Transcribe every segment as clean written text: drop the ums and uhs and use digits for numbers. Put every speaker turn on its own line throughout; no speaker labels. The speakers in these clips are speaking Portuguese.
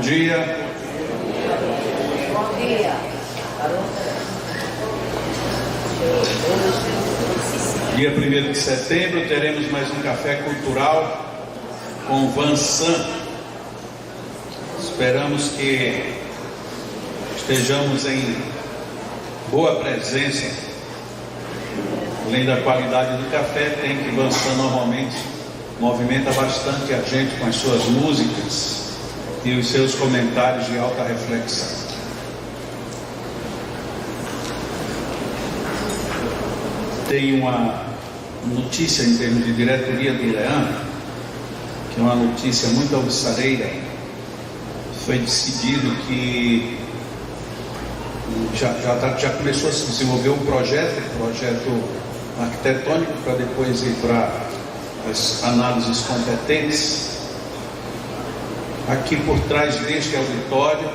dia.
Bom dia.
Dia 1º de setembro teremos mais um café cultural com Vansan. Esperamos que estejamos em boa presença. Além da qualidade do café, tem que Vansan normalmente movimenta bastante a gente com as suas músicas e os seus comentários de alta reflexão. Tem uma notícia em termos de diretoria do Leão, que é uma notícia muito alvissareira. Foi decidido que já começou a se desenvolver um projeto arquitetônico para depois ir para as análises competentes. Aqui por trás deste auditório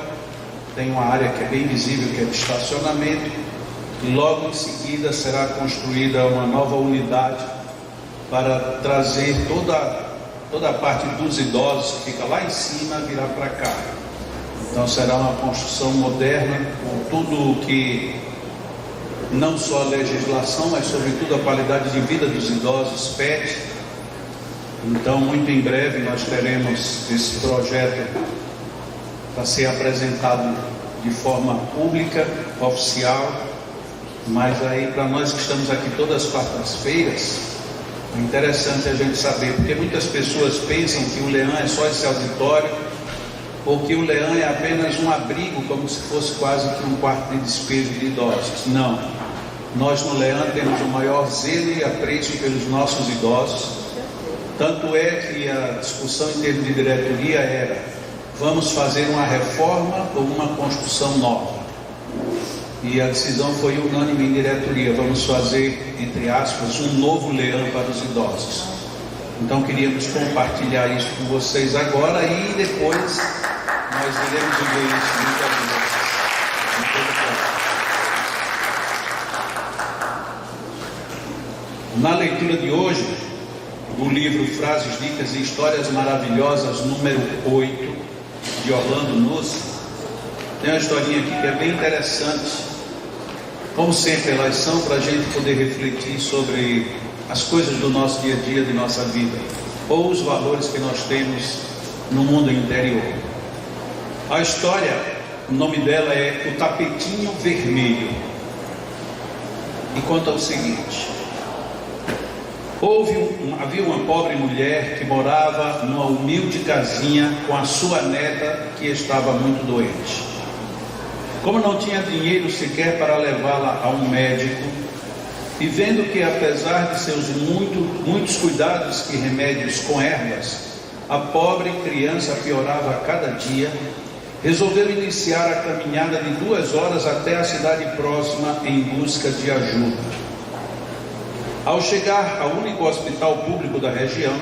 tem uma área que é bem visível, que é de estacionamento, e logo em seguida será construída uma nova unidade para trazer toda a parte dos idosos que fica lá em cima virar para cá. Então será uma construção moderna, com tudo que não só a legislação, mas sobretudo a qualidade de vida dos idosos pede. Então muito em breve nós teremos esse projeto para ser apresentado de forma pública, oficial. Mas aí para nós que estamos aqui todas as quartas-feiras, é interessante a gente saber, porque muitas pessoas pensam que o Leão é só esse auditório, ou que o Leão é apenas um abrigo, como se fosse quase que um quarto de despejo de idosos. Não, nós no Leão temos o maior zelo e apreço pelos nossos idosos. Tanto é que a discussão em termos de diretoria era: vamos fazer uma reforma ou uma construção nova? E a decisão foi unânime em diretoria: vamos fazer, entre aspas, um novo Leão para os idosos. Então queríamos compartilhar isso com vocês agora, e depois nós iremos ver isso muito adiante. Na leitura de hoje, do livro Frases, Dicas e Histórias Maravilhosas, número 8, de Orlando Nuss, tem uma historinha aqui que é bem interessante. Como sempre, elas são para a gente poder refletir sobre as coisas do nosso dia a dia, de nossa vida, ou os valores que nós temos no mundo interior. A história, o nome dela é O Tapetinho Vermelho, e conta o seguinte: havia uma pobre mulher que morava numa humilde casinha com a sua neta que estava muito doente. Como não tinha dinheiro sequer para levá-la a um médico, e vendo que apesar de seus muitos cuidados e remédios com ervas, a pobre criança piorava a cada dia, resolveu iniciar a caminhada de 2 horas até a cidade próxima em busca de ajuda. Ao chegar ao único hospital público da região,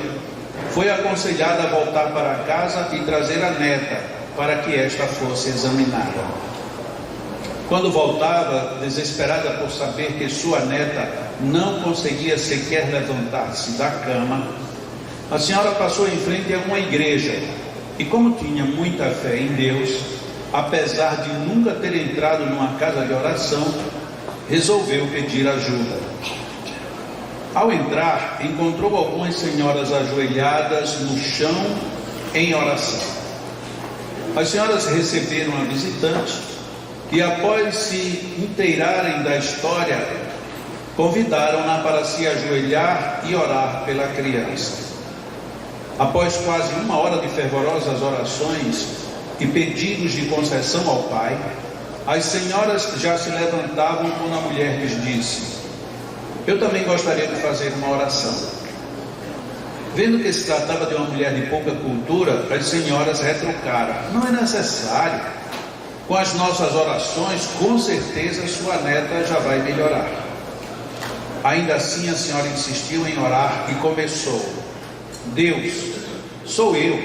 foi aconselhada a voltar para casa e trazer a neta para que esta fosse examinada. Quando voltava, desesperada por saber que sua neta não conseguia sequer levantar-se da cama, a senhora passou em frente a uma igreja e, como tinha muita fé em Deus, apesar de nunca ter entrado numa casa de oração, resolveu pedir ajuda. Ao entrar, encontrou algumas senhoras ajoelhadas no chão em oração. As senhoras receberam a visitante e, após se inteirarem da história, convidaram-na para se ajoelhar e orar pela criança. Após quase 1 hora de fervorosas orações e pedidos de concessão ao pai, as senhoras já se levantavam quando a mulher lhes disse: eu também gostaria de fazer uma oração. Vendo que se tratava de uma mulher de pouca cultura, as senhoras retrucaram: não é necessário. Com as nossas orações, com certeza sua neta já vai melhorar. Ainda assim, a senhora insistiu em orar e começou: Deus, sou eu.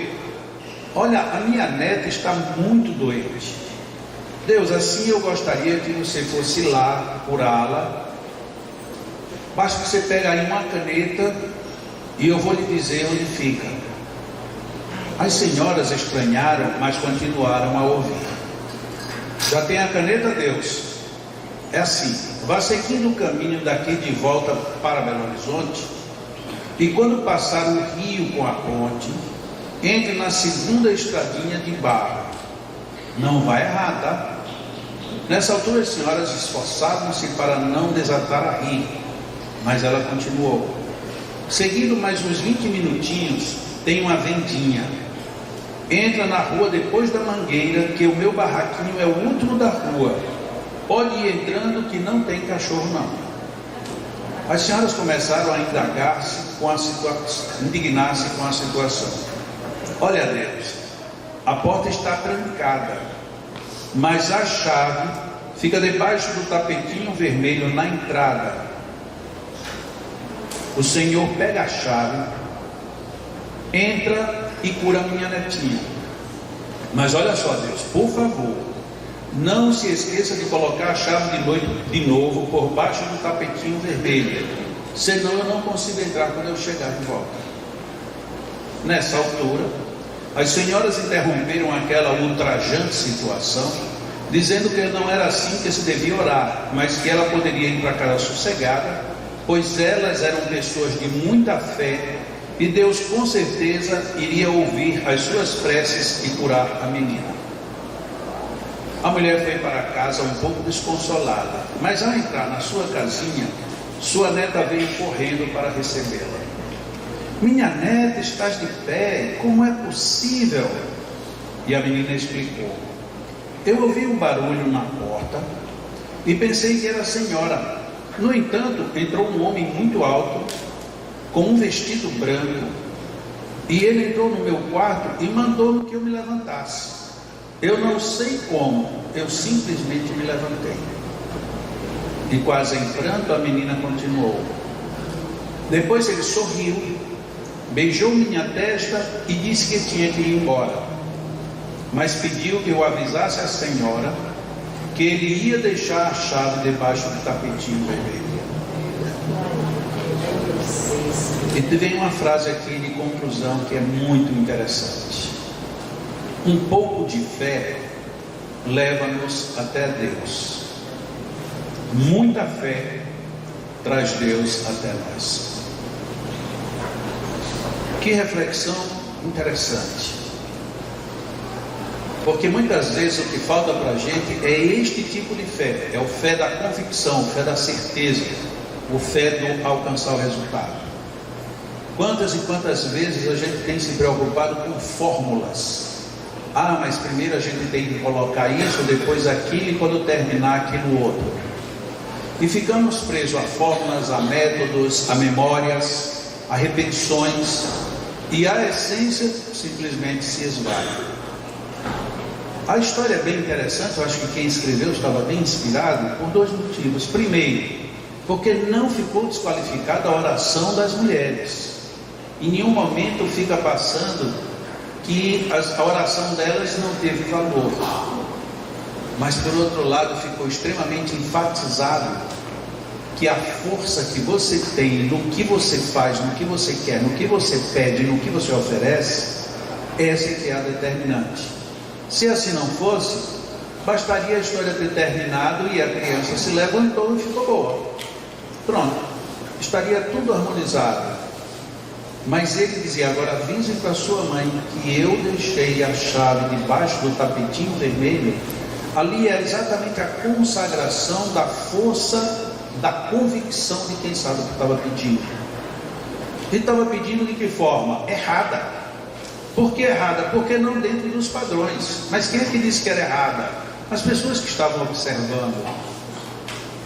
Olha, a minha neta está muito doente. Deus, assim eu gostaria que você fosse lá curá-la. Basta que você pegue aí uma caneta e eu vou lhe dizer onde fica. As senhoras estranharam, mas continuaram a ouvir. Já tem a caneta, Deus? É assim, vá seguindo o caminho daqui de volta para Belo Horizonte, e quando passar o rio com a ponte, entre na segunda estradinha de barro. Não vai errar, tá? Nessa altura as senhoras esforçavam-se para não desatar a rir, mas ela continuou. Seguindo mais uns 20 minutinhos, tem uma vendinha. Entra na rua depois da mangueira, que o meu barraquinho é o último da rua. Pode ir entrando que não tem cachorro não. As senhoras começaram a indagar-se com a situação, indignar-se com a situação. Olha, Deus, a porta está trancada, mas a chave fica debaixo do tapetinho vermelho na entrada. O Senhor pega a chave, entra e cura minha netinha. Mas olha só, Deus, por favor, não se esqueça de colocar a chave de novo por baixo do tapetinho vermelho, senão eu não consigo entrar quando eu chegar de volta. Nessa altura, as senhoras interromperam aquela ultrajante situação, dizendo que não era assim que se devia orar, mas que ela poderia ir para casa sossegada, pois elas eram pessoas de muita fé e Deus com certeza iria ouvir as suas preces e curar a menina. A mulher foi para casa um pouco desconsolada, mas ao entrar na sua casinha, sua neta veio correndo para recebê-la. Minha neta, estás de pé, como é possível? E a menina explicou. Eu ouvi um barulho na porta e pensei que era a senhora. No entanto, entrou um homem muito alto, com um vestido branco, e ele entrou no meu quarto e mandou que eu me levantasse. Eu não sei como, eu simplesmente me levantei. E quase em pranto a menina continuou. Depois ele sorriu, beijou minha testa e disse que tinha que ir embora, mas pediu que eu avisasse a senhora que ele ia deixar a chave debaixo do tapetinho vermelho. E vem uma frase aqui de conclusão que é muito interessante. Um pouco de fé leva-nos até Deus. Muita fé traz Deus até nós. Que reflexão interessante. Porque muitas vezes o que falta para a gente é este tipo de fé. É o fé da convicção, o fé da certeza, o fé do alcançar o resultado. Quantas e quantas vezes a gente tem se preocupado com fórmulas. Ah, mas primeiro a gente tem que colocar isso, depois aquilo, e quando terminar aquilo outro. E ficamos presos a fórmulas, a métodos, a memórias, a repetições, e a essência simplesmente se esvai. A história é bem interessante, eu acho que quem escreveu estava bem inspirado por dois motivos. Primeiro, porque não ficou desqualificada a oração das mulheres. Em nenhum momento fica passando que a oração delas não teve valor. Mas por outro lado ficou extremamente enfatizado que a força que você tem no que você faz, no que você quer, no que você pede, no que você oferece, essa que é a determinante. Se assim não fosse, bastaria a história ter terminado e a criança se levantou e ficou boa. Pronto, estaria tudo harmonizado. Mas ele dizia, agora avise para sua mãe que eu deixei a chave debaixo do tapetinho vermelho. Ali é exatamente a consagração da força, da convicção de quem sabe o que estava pedindo. Ele estava pedindo de que forma? Errada. Por que errada? Porque não dentro dos padrões. Mas quem é que disse que era errada? As pessoas que estavam observando.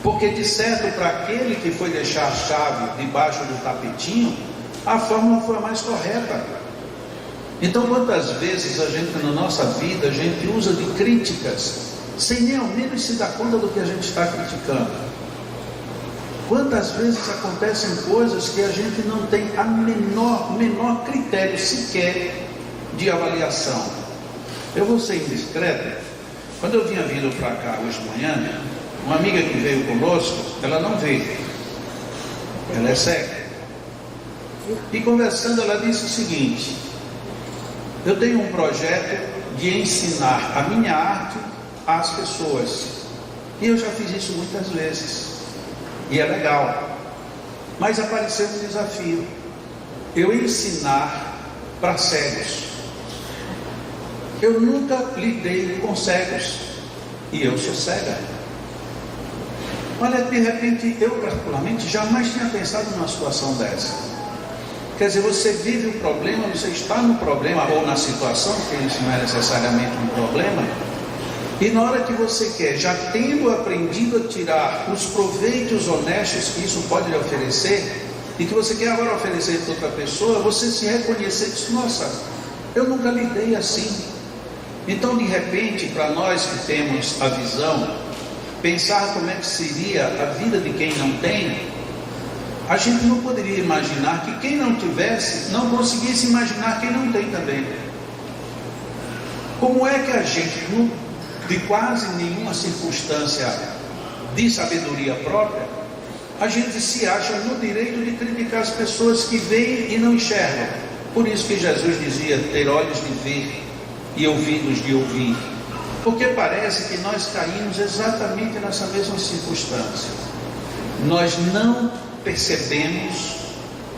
Porque de certo para aquele que foi deixar a chave debaixo do tapetinho, a fórmula foi a mais correta. Então quantas vezes a gente na nossa vida, a gente usa de críticas, sem nem ao menos se dar conta do que a gente está criticando. Quantas vezes acontecem coisas que a gente não tem a menor critério sequer de avaliação. Eu vou ser indiscreto. Quando eu vinha vindo para cá hoje de manhã, uma amiga que veio conosco, ela não veio, ela é cega. E conversando ela disse o seguinte: Eu tenho um projeto de ensinar a minha arte às pessoas. E eu já fiz isso muitas vezes. E é legal. Mas apareceu um desafio. Eu ensinar para cegos. Eu nunca lidei com cegos. E eu sou cega. Olha, de repente, eu particularmente jamais tinha pensado numa situação dessa. Quer dizer, você vive o problema, você está no problema ou na situação, porque isso não é necessariamente um problema, e na hora que você quer, já tendo aprendido a tirar os proveitos honestos que isso pode lhe oferecer, e que você quer agora oferecer para outra pessoa, você se reconhecer e diz, nossa, eu nunca lidei assim. Então, de repente, para nós que temos a visão, pensar como é que seria a vida de quem não tem, a gente não poderia imaginar que quem não tivesse, não conseguisse imaginar quem não tem também. Como é que a gente, de quase nenhuma circunstância de sabedoria própria, a gente se acha no direito de criticar as pessoas que veem e não enxergam? Por isso que Jesus dizia, ter olhos de ver e ouvidos de ouvir. Porque parece que nós caímos exatamente nessa mesma circunstância. Nós não percebemos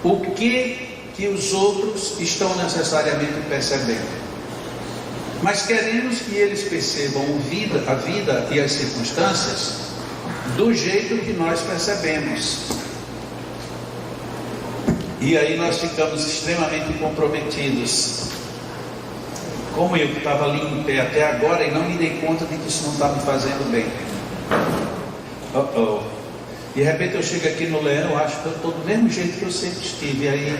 o que os outros estão necessariamente percebendo, mas queremos que eles percebam a vida e as circunstâncias do jeito que nós percebemos, e aí nós ficamos extremamente comprometidos. Como eu que estava ali em pé até agora e não me dei conta de que isso não está me fazendo bem. De repente eu chego aqui no Leão, eu acho que eu estou do mesmo jeito que eu sempre estive. Aí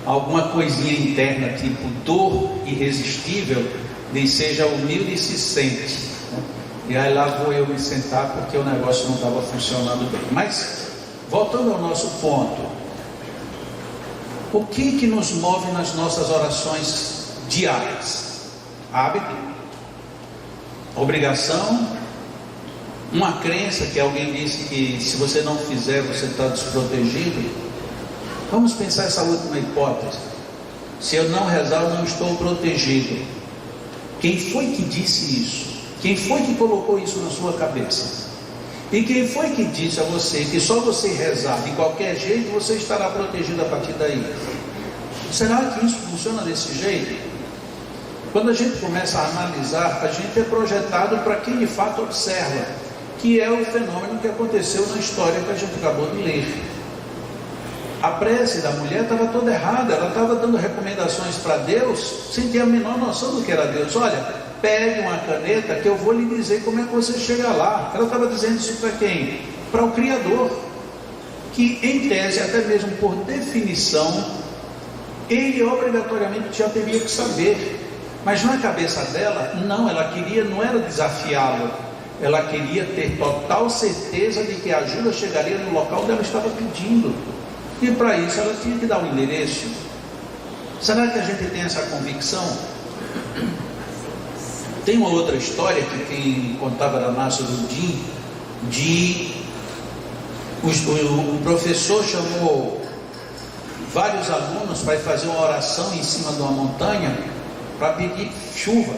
alguma coisinha interna, tipo dor irresistível, nem seja humilde e se sente. E aí lá vou eu me sentar porque o negócio não estava funcionando bem. Mas, voltando ao nosso ponto, o que nos move nas nossas orações diárias? Hábito, obrigação, uma crença que alguém disse que se você não fizer você está desprotegido. Vamos pensar essa última hipótese. Se eu não rezar eu não estou protegido. Quem foi que disse isso? Quem foi que colocou isso na sua cabeça? E quem foi que disse a você que só você rezar de qualquer jeito você estará protegido a partir daí? Será que isso funciona desse jeito? Quando a gente começa a analisar, a gente é projetado para quem de fato observa, que é o fenômeno que aconteceu na história que a gente acabou de ler. A prece da mulher estava toda errada, ela estava dando recomendações para Deus, sem ter a menor noção do que era Deus. Olha, pegue uma caneta que eu vou lhe dizer como é que você chega lá. Ela estava dizendo isso para quem? Para o Criador, que em tese, até mesmo por definição, ele obrigatoriamente já teria que saber. Mas na cabeça dela, não, ela queria, não era desafiá-lo, ela queria ter total certeza de que a ajuda chegaria no local onde ela estava pedindo, e para isso ela tinha que dar um endereço. Será que a gente tem essa convicção? Tem uma outra história que quem contava era Nasruddin, o professor chamou vários alunos para fazer uma oração em cima de uma montanha, para pedir chuva,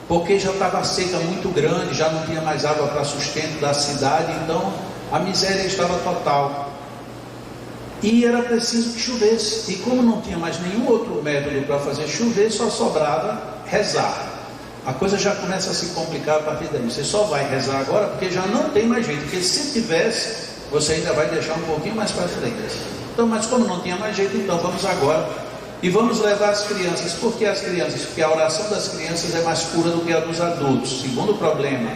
porque já estava a seca muito grande, já não tinha mais água para sustento da cidade, então a miséria estava total, e era preciso que chovesse, e como não tinha mais nenhum outro método para fazer chover, só sobrava rezar. A coisa já começa a se complicar a partir daí. Você só vai rezar agora porque já não tem mais jeito, porque se tivesse, você ainda vai deixar um pouquinho mais para frente. Então, mas como não tinha mais jeito, então vamos agora. E vamos levar as crianças. Por que as crianças? Porque a oração das crianças é mais pura do que a dos adultos, segundo problema.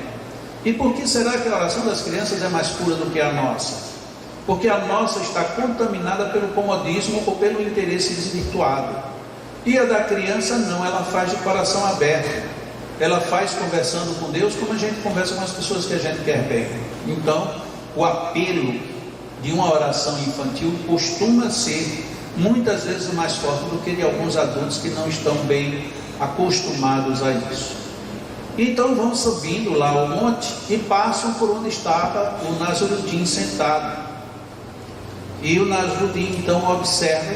E por que será que a oração das crianças é mais pura do que a nossa? Porque a nossa está contaminada pelo comodismo ou pelo interesse desvirtuado. E a da criança não, ela faz de coração aberto. Ela faz conversando com Deus como a gente conversa com as pessoas que a gente quer bem. Então, o apelo de uma oração infantil costuma ser muitas vezes mais forte do que de alguns adultos que não estão bem acostumados a isso. Então vão subindo lá ao monte e passam por onde estava o Nasruddin sentado. E o Nasruddin então observa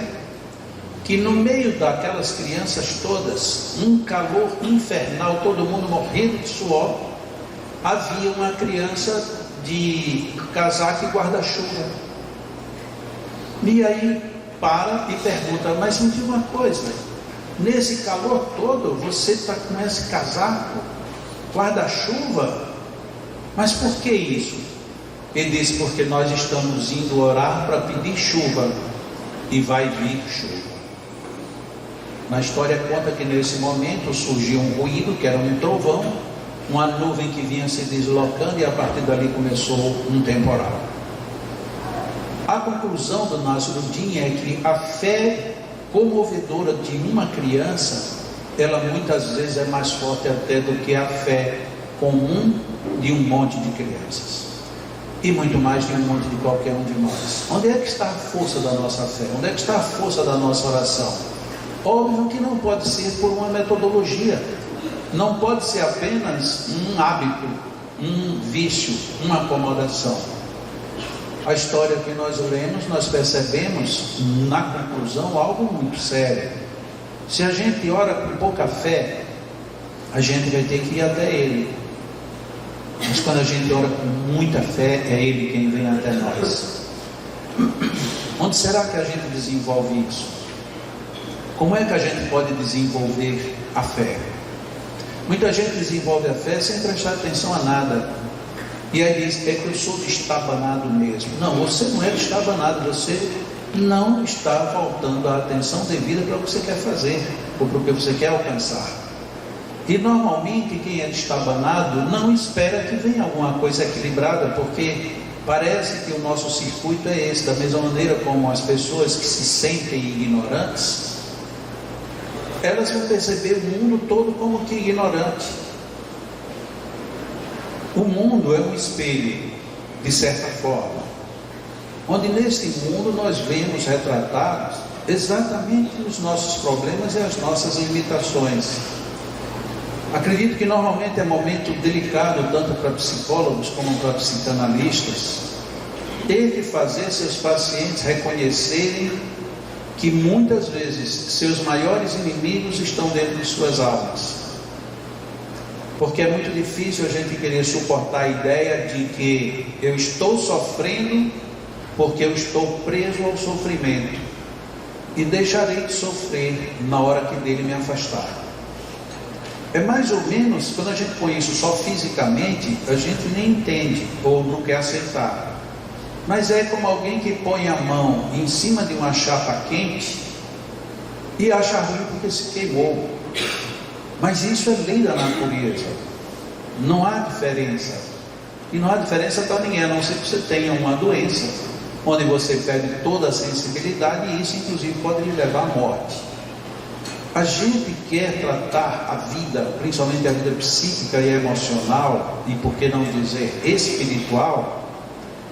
que no meio daquelas crianças todas, um calor infernal, todo mundo morrendo de suor, havia uma criança de casaco e guarda-chuva. E aí para e pergunta: mas me diga uma coisa, nesse calor todo você está com esse casaco, guarda-chuva, mas por que isso? Ele disse: porque nós estamos indo orar para pedir chuva, e vai vir chuva. Na história conta que nesse momento surgiu um ruído, que era um trovão, uma nuvem que vinha se deslocando, e a partir dali começou um temporal. A conclusão do Nasruddin é que a fé comovedora de uma criança, ela muitas vezes é mais forte até do que a fé comum de um monte de crianças, e muito mais de um monte de qualquer um de nós. Onde é que está a força da nossa fé? Onde é que está a força da nossa oração? Óbvio que não pode ser por uma metodologia, não pode ser apenas um hábito, um vício, uma acomodação. A história que nós lemos, nós percebemos na conclusão algo muito sério. Se a gente ora com pouca fé, a gente vai ter que ir até Ele. Mas quando a gente ora com muita fé, é Ele quem vem até nós. Onde será que a gente desenvolve isso? Como é que a gente pode desenvolver a fé? Muita gente desenvolve a fé sem prestar atenção a nada. E aí diz: é que eu sou destabanado mesmo. Não, você não é destabanado, você não está faltando a atenção devida para o que você quer fazer, ou para o que você quer alcançar. E normalmente quem é destabanado não espera que venha alguma coisa equilibrada, porque parece que o nosso circuito é esse. Da mesma maneira como as pessoas que se sentem ignorantes, elas vão perceber o mundo todo como que ignorante. O mundo é um espelho, de certa forma, onde nesse mundo nós vemos retratados exatamente os nossos problemas e as nossas limitações. Acredito que normalmente é momento delicado, tanto para psicólogos como para psicanalistas, ter que fazer seus pacientes reconhecerem que muitas vezes seus maiores inimigos estão dentro de suas almas. Porque é muito difícil a gente querer suportar a ideia de que eu estou sofrendo porque eu estou preso ao sofrimento, e deixarei de sofrer na hora que dele me afastar. É mais ou menos, quando a gente põe isso só fisicamente, a gente nem entende ou não quer aceitar. Mas é como alguém que põe a mão em cima de uma chapa quente e acha ruim porque se queimou. Mas isso é lei da natureza, não há diferença. E não há diferença para ninguém, a não ser que você tenha uma doença onde você perde toda a sensibilidade, e isso inclusive pode lhe levar à morte. A gente quer tratar a vida, principalmente a vida psíquica e emocional, e por que não dizer espiritual,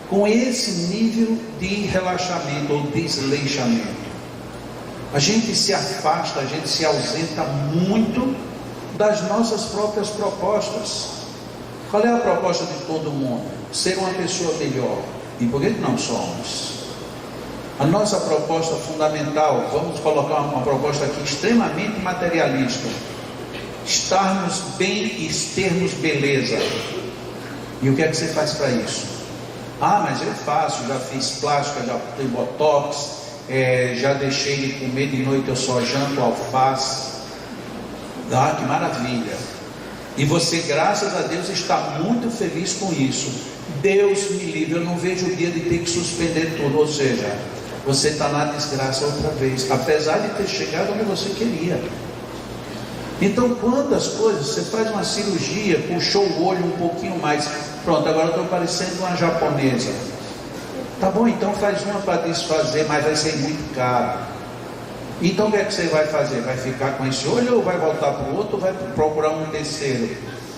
com esse nível de relaxamento ou desleixamento. A gente se afasta, a gente se ausenta muito das nossas próprias propostas. Qual é a proposta de todo mundo? Ser uma pessoa melhor. E por que não somos? A nossa proposta fundamental, vamos colocar uma proposta aqui extremamente materialista: estarmos bem e termos beleza. E o que é que você faz para isso? Ah, mas eu faço, já fiz plástica, já botei botox, já deixei de comer de noite, eu só janto alface. Ah, que maravilha! E você, graças a Deus, está muito feliz com isso. Deus me livre, eu não vejo o dia de ter que suspender tudo. Ou seja, você está na desgraça outra vez, apesar de ter chegado onde você queria. Então, quantas coisas, você faz uma cirurgia, puxou o olho um pouquinho mais, pronto, agora eu estou parecendo uma japonesa. Tá bom, então faz uma para desfazer, mas vai ser muito caro. Então o que é que você vai fazer? Vai ficar com esse olho ou vai voltar para o outro ou vai procurar um terceiro?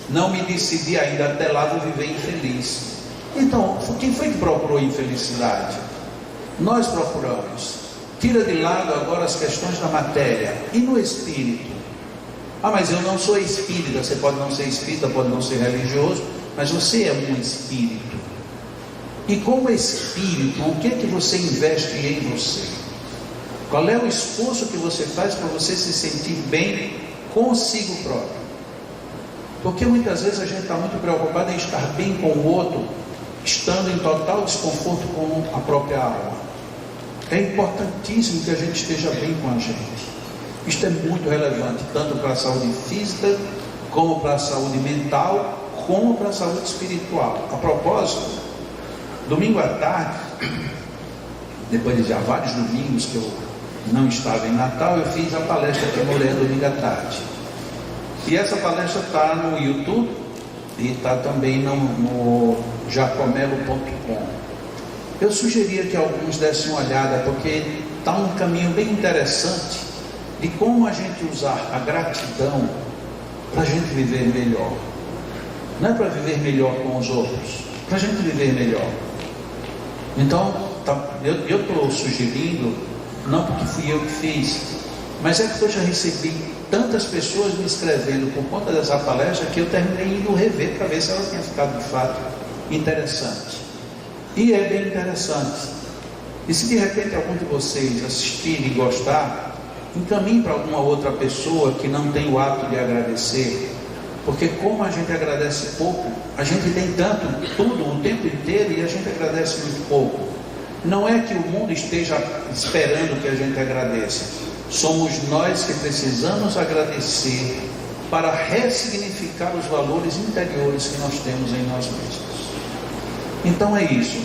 Não me decidi ainda, até lá vou viver infeliz. Então, quem foi que procurou infelicidade? Nós procuramos. Tira de lado agora as questões da matéria. E no espírito? Ah, mas eu não sou espírita. Você pode não ser espírita, pode não ser religioso, mas você é um espírito. E como espírito, o que é que você investe em você? Qual é o esforço que você faz para você se sentir bem consigo próprio? Porque muitas vezes a gente está muito preocupado em estar bem com o outro, estando em total desconforto com a própria alma. É importantíssimo que a gente esteja bem com a gente. Isto é muito relevante, tanto para a saúde física, como para a saúde mental, como para a saúde espiritual. A propósito, domingo à tarde, depois de já vários domingos que eu não estava em Natal, eu fiz a palestra aqui no Mulher domingo à tarde. E essa palestra está no YouTube e está também no jacomelo.com. Eu sugeria que alguns dessem uma olhada, porque está um caminho bem interessante de como a gente usar a gratidão para a gente viver melhor. Não é para viver melhor com os outros, para a gente viver melhor. Então, eu estou sugerindo, não porque fui eu que fiz, mas é que eu já recebi tantas pessoas me escrevendo por conta dessa palestra que eu terminei indo rever para ver se ela tinha ficado de fato interessante. E é bem interessante. E se de repente algum de vocês assistir e gostar, encaminhe para alguma outra pessoa que não tem o hábito de agradecer, porque como a gente agradece pouco, a gente tem tanto, tudo, o tempo inteiro, e a gente agradece muito pouco. Não é que o mundo esteja esperando que a gente agradeça, somos nós que precisamos agradecer para ressignificar os valores interiores que nós temos em nós mesmos. Então é isso.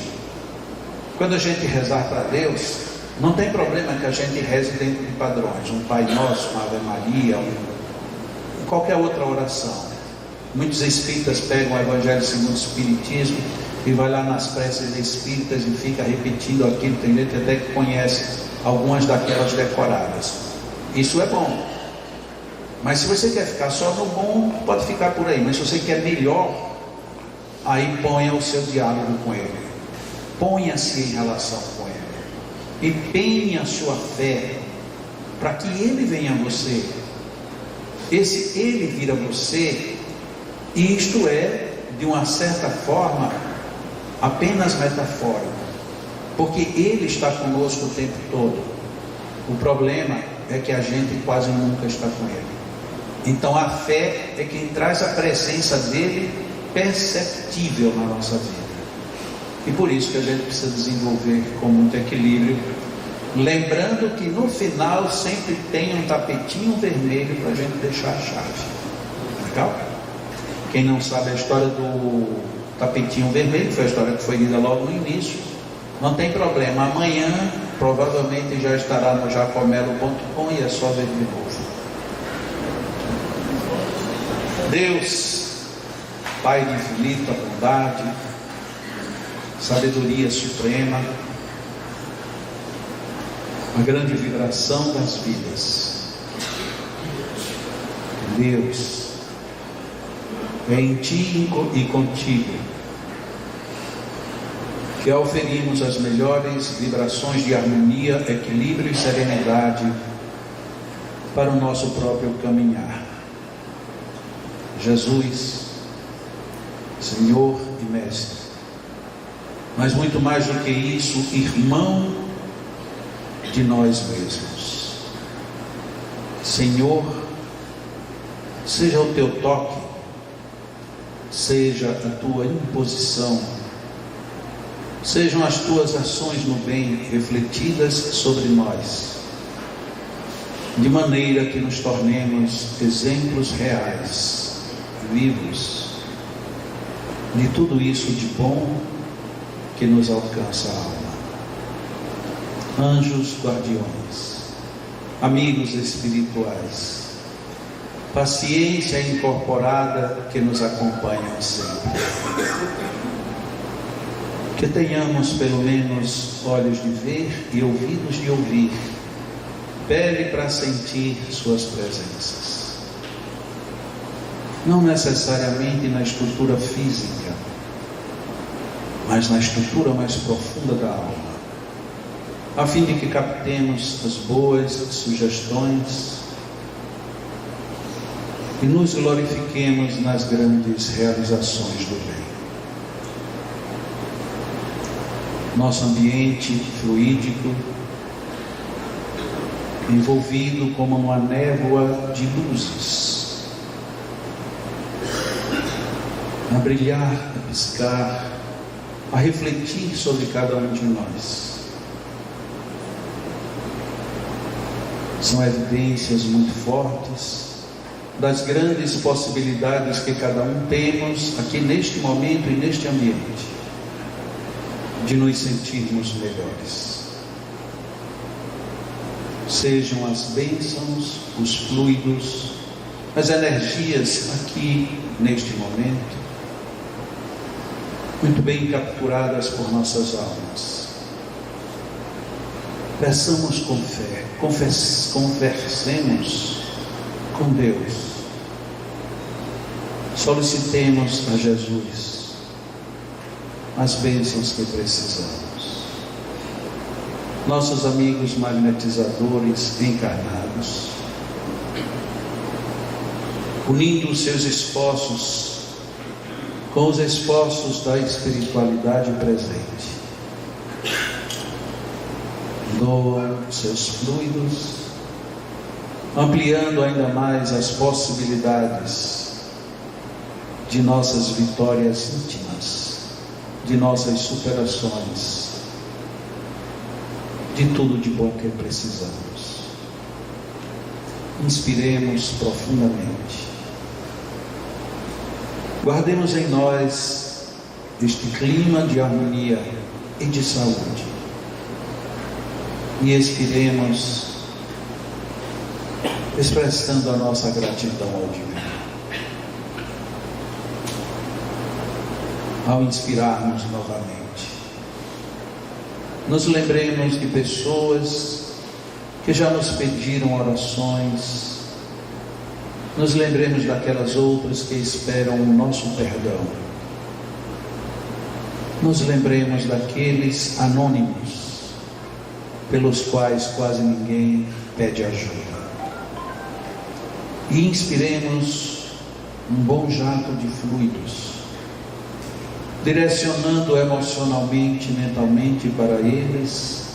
Quando a gente rezar para Deus, não tem problema que a gente reze dentro de padrões, um Pai Nosso, uma Ave Maria, qualquer outra oração. Muitos espíritas pegam o Evangelho segundo o Espiritismo e vai lá nas preces espíritas e fica repetindo aquilo. Tem gente até que conhece algumas daquelas decoradas. Isso é bom, mas se você quer ficar só no bom, pode ficar por aí. Mas se você quer melhor, aí ponha o seu diálogo com Ele, ponha-se em relação com Ele, empenhe a sua fé para que Ele venha a você. Esse Ele vira você, e isto é, de uma certa forma, apenas metafórico, porque Ele está conosco o tempo todo. O problema é que a gente quase nunca está com Ele. Então a fé é quem traz a presença dEle perceptível na nossa vida. E por isso que a gente precisa desenvolver com muito equilíbrio, lembrando que no final sempre tem um tapetinho vermelho para a gente deixar a chave. Legal? Quem não sabe a história do tapetinho vermelho, foi a história que foi lida logo no início, não tem problema, amanhã provavelmente já estará no jacomelo.com e é só ver de novo. Deus, Pai de infinita bondade, sabedoria suprema, a grande vibração das vidas, Deus, é em Ti e contigo que oferimos as melhores vibrações de harmonia, equilíbrio e serenidade para o nosso próprio caminhar. Jesus, Senhor e Mestre, mas muito mais do que isso, irmão de nós mesmos. Senhor, seja o Teu toque, seja a Tua imposição, sejam as Tuas ações no bem refletidas sobre nós, de maneira que nos tornemos exemplos reais, vivos, de tudo isso de bom que nos alcança a alma. Anjos guardiões, amigos espirituais, paciência incorporada que nos acompanham sempre. Que tenhamos pelo menos olhos de ver e ouvidos de ouvir, pele para sentir suas presenças. Não necessariamente na estrutura física, mas na estrutura mais profunda da alma, a fim de que captemos as boas sugestões e nos glorifiquemos nas grandes realizações do bem. Nosso ambiente fluídico envolvido como uma névoa de luzes, a brilhar, a piscar, a refletir sobre cada um de nós. São evidências muito fortes das grandes possibilidades que cada um temos aqui neste momento e neste ambiente, de nos sentirmos melhores. Sejam as bênçãos, os fluidos, as energias aqui neste momento, muito bem capturadas por nossas almas. Peçamos com fé, conversemos com Deus, solicitemos a Jesus as bênçãos que precisamos. Nossos amigos magnetizadores encarnados, unindo os seus esforços com os esforços da espiritualidade presente, doam seus fluidos, ampliando ainda mais as possibilidades de nossas vitórias íntimas, de nossas superações, de tudo de bom que precisamos. Inspiremos profundamente. Guardemos em nós este clima de harmonia e de saúde. E expiremos, expressando a nossa gratidão ao Divino. Ao inspirarmos novamente, nos lembremos de pessoas que já nos pediram orações, nos lembremos daquelas outras que esperam o nosso perdão, nos lembremos daqueles anônimos pelos quais quase ninguém pede ajuda, e inspiremos um bom jato de fluidos, direcionando emocionalmente, mentalmente para eles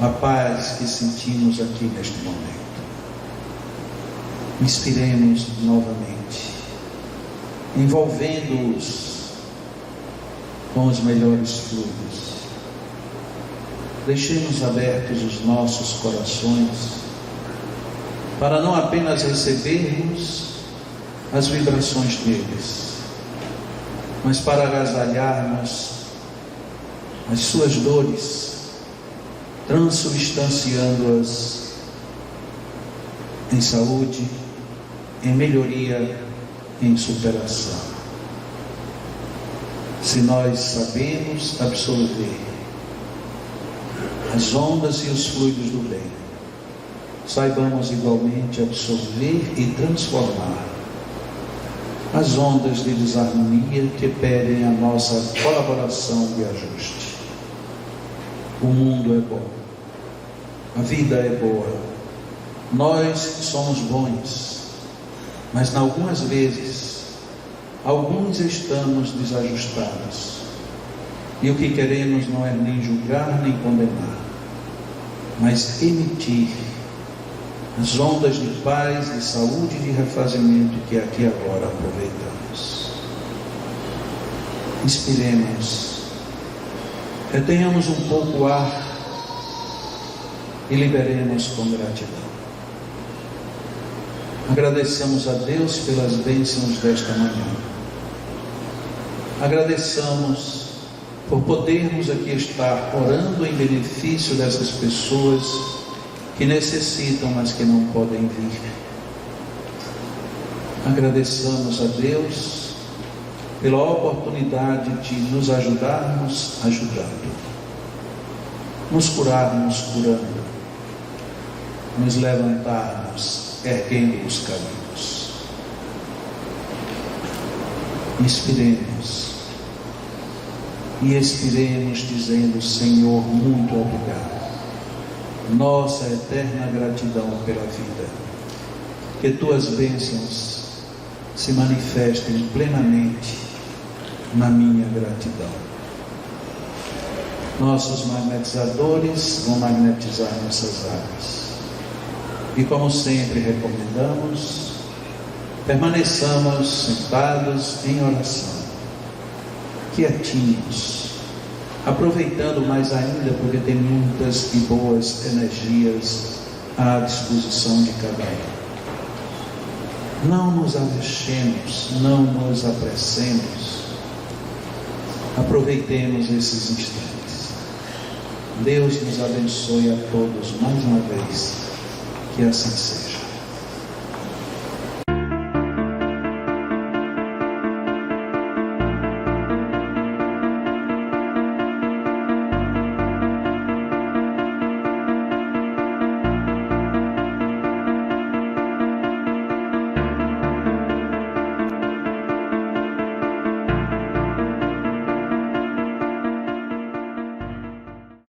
a paz que sentimos aqui neste momento. Inspiremos novamente, envolvendo-os com os melhores fluidos. Deixemos abertos os nossos corações para não apenas recebermos as vibrações deles, mas para agasalharmos as suas dores, transubstanciando-as em saúde, em melhoria, em superação. Se nós sabemos absorver as ondas e os fluidos do bem, saibamos igualmente absorver e transformar as ondas de desarmonia que pedem a nossa colaboração e ajuste. O mundo é bom, a vida é boa, nós somos bons, mas algumas vezes, alguns estamos desajustados, e o que queremos não é nem julgar nem condenar, mas emitir as ondas de paz, de saúde e de refazimento que aqui agora aproveitamos. Inspiremos, retenhamos um pouco o ar e liberemos com gratidão. Agradeçamos a Deus pelas bênçãos desta manhã. Agradeçamos por podermos aqui estar orando em benefício dessas pessoas que necessitam, mas que não podem vir. Agradeçamos a Deus pela oportunidade de nos ajudarmos ajudando, nos curarmos curando, nos levantarmos erguendo os caminhos. Inspiremos e expiremos dizendo: Senhor, muito obrigado. Nossa eterna gratidão pela vida. Que tuas bênçãos se manifestem plenamente na minha gratidão. Nossos magnetizadores vão magnetizar nossas áreas. E como sempre recomendamos, permaneçamos sentados em oração, quietinhos, aproveitando mais ainda, porque tem muitas e boas energias à disposição de cada um. Não nos aleixemos, não nos apressemos, aproveitemos esses instantes. Deus nos abençoe a todos mais uma vez, que assim seja.